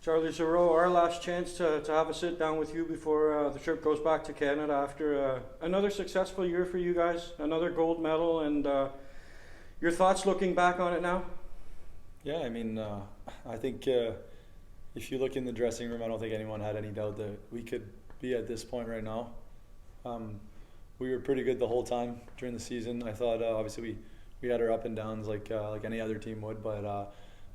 Charlie Sarault, our last chance to have a sit down with you before the trip goes back to Canada after another successful year for you guys, another gold medal, and your thoughts looking back on it now? Yeah, I mean, I think if you look in the dressing room, I don't think anyone had any doubt that we could be at this point right now. We were pretty good the whole time during the season. I thought obviously we had our up and downs like any other team would, but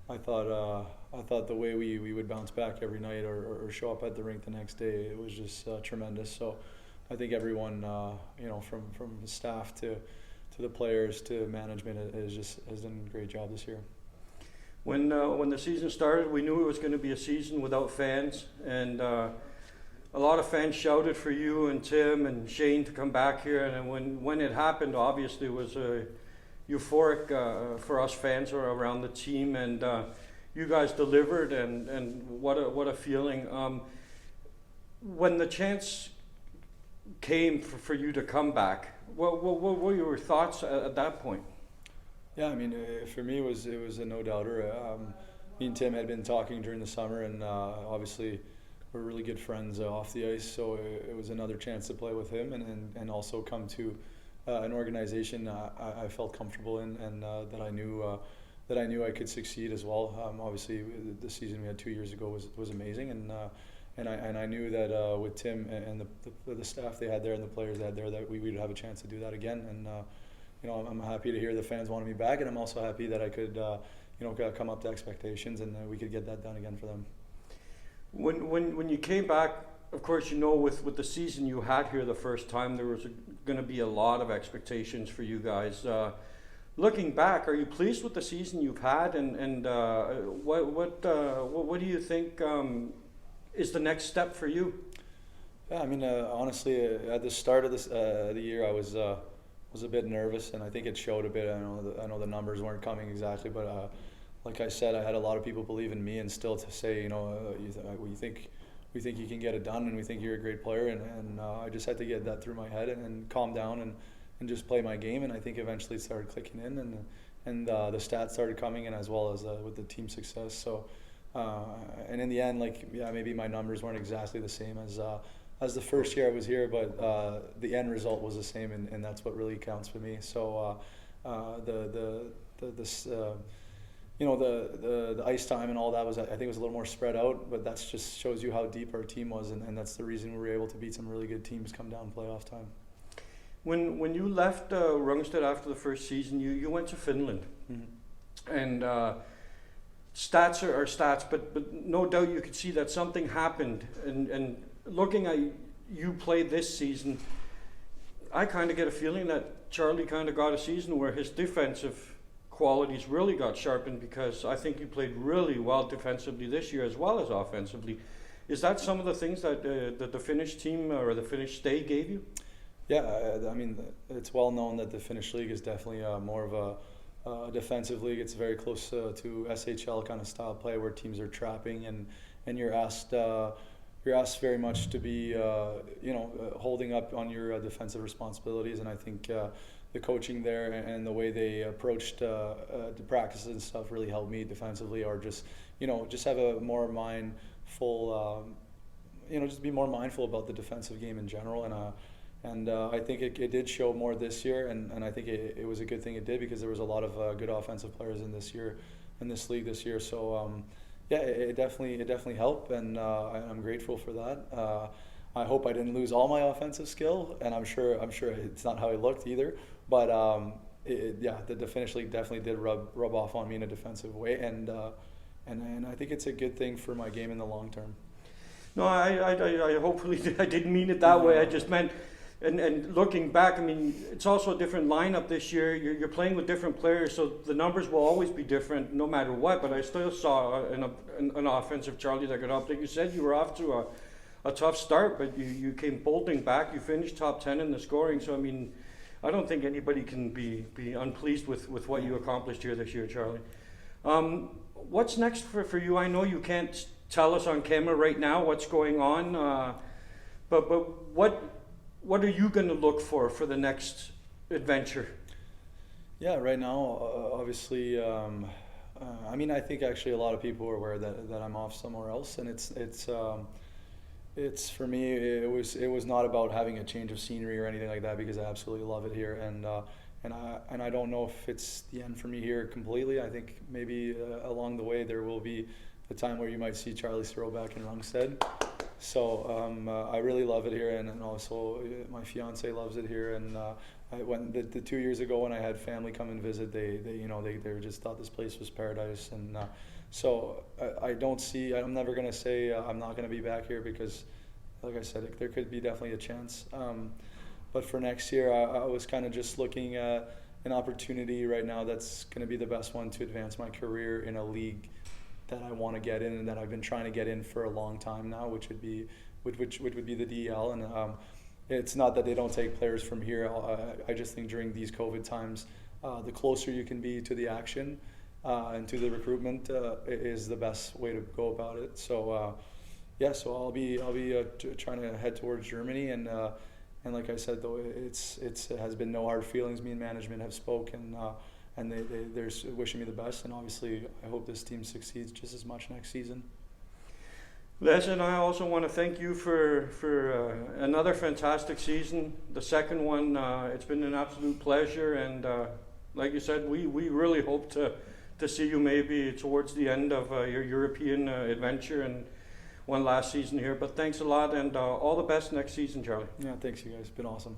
I thought the way we would bounce back every night or show up at the rink the next day, it was just tremendous. So I think everyone, from the staff to the players to management has done a great job this year. When the season started, we knew it was going to be a season without fans, and a lot of fans shouted for you and Tim and Shane to come back here. And when it happened, obviously it was euphoric for us fans around the team, and you guys delivered, and what a feeling. When the chance came for you to come back, what were your thoughts at that point? Yeah, I mean, for me, it was a no-doubter. Me and Tim had been talking during the summer, and obviously we're really good friends off the ice, so it was another chance to play with him and also come to an organization I felt comfortable in, and that I knew I could succeed as well. Obviously, the season we had 2 years ago was amazing, and I knew that with Tim and the staff they had there and the players they had there, that we would have a chance to do that again. And I'm happy to hear the fans wanted me back, and I'm also happy that I could come up to expectations, and we could get that done again for them. When you came back, of course, with the season you had here the first time, there was going to be a lot of expectations for you guys. Looking back, are you pleased with the season you've had, and what do you think is the next step for you? Yeah, I mean, honestly, at the start of the year, I was a bit nervous, and I think it showed a bit. I know the numbers weren't coming exactly, but like I said, I had a lot of people believe in me, and still to say, we think you can get it done, and we think you're a great player, and I just had to get that through my head and calm down and just play my game, and I think eventually it started clicking in, and the stats started coming in, as well as with the team success. So and in the end, maybe my numbers weren't exactly the same as the first year I was here, but the end result was the same, and that's what really counts for me. So the ice time and all that I think was a little more spread out, but that just shows you how deep our team was, and that's the reason we were able to beat some really good teams come down playoff time. When you left Rungstad after the first season, you went to Finland, mm-hmm. and stats are stats, but no doubt you could see that something happened, and looking at you play this season, I kind of get a feeling that Charlie kind of got a season where his defensive qualities really got sharpened, because I think you played really well defensively this year as well as offensively. Is that some of the things that the Finnish team or the Finnish stay gave you? Yeah, I mean, it's well known that the Finnish league is definitely more of a defensive league. It's very close to SHL kind of style play, where teams are trapping, and you're asked very much to be holding up on your defensive responsibilities. And I think the coaching there and the way they approached the practices and stuff really helped me defensively, or just have a more mindful, just be more mindful about the defensive game in general. And I think it did show more this year, and I think it was a good thing it did, because there was a lot of good offensive players in this league this year. So yeah, it definitely helped, and I'm grateful for that. I hope I didn't lose all my offensive skill, and I'm sure it's not how it looked either. But the Finnish league definitely did rub off on me in a defensive way, and I think it's a good thing for my game in the long term. No, I hopefully I didn't mean it that way. I just meant. And looking back, I mean, it's also a different lineup this year. You're playing with different players, so the numbers will always be different no matter what. But I still saw an offensive Charlie that got up. Like you said, you were off to a tough start, but you came bolting back. You finished top 10 in the scoring. So, I mean, I don't think anybody can be unpleased with what you accomplished here this year, Charlie. What's next for you? I know you can't tell us on camera right now what's going on, but what are you going to look for the next adventure? Yeah, right now, obviously, I mean, I think actually a lot of people are aware that I'm off somewhere else, and it's for me. It was not about having a change of scenery or anything like that, because I absolutely love it here, and I don't know if it's the end for me here completely. I think maybe along the way there will be a time where you might see Charlie Sarault back in Rungstead. So I really love it here, and also my fiance loves it here. And when the 2 years ago when I had family come and visit, they just thought this place was paradise. And so I don't see. I'm never gonna say I'm not gonna be back here, because, like I said, there could be definitely a chance. But for next year, I was kind of just looking at an opportunity right now that's going to be the best one to advance my career in a league that I want to get in, and that I've been trying to get in for a long time now, which would be the DEL. And it's not that they don't take players from here. I just think during these COVID times, the closer you can be to the action and to the recruitment is the best way to go about it. So yeah, so I'll be trying to head towards Germany, and like I said, though, it has been no hard feelings. Me and management have spoken, and they're wishing me the best. And obviously, I hope this team succeeds just as much next season. Les, and I also want to thank you for another fantastic season. The second one, it's been an absolute pleasure, and like you said, we really hope to see you maybe towards the end of your European adventure and one last season here. But thanks a lot, and all the best next season, Charlie. Yeah, thanks, you guys. It's been awesome.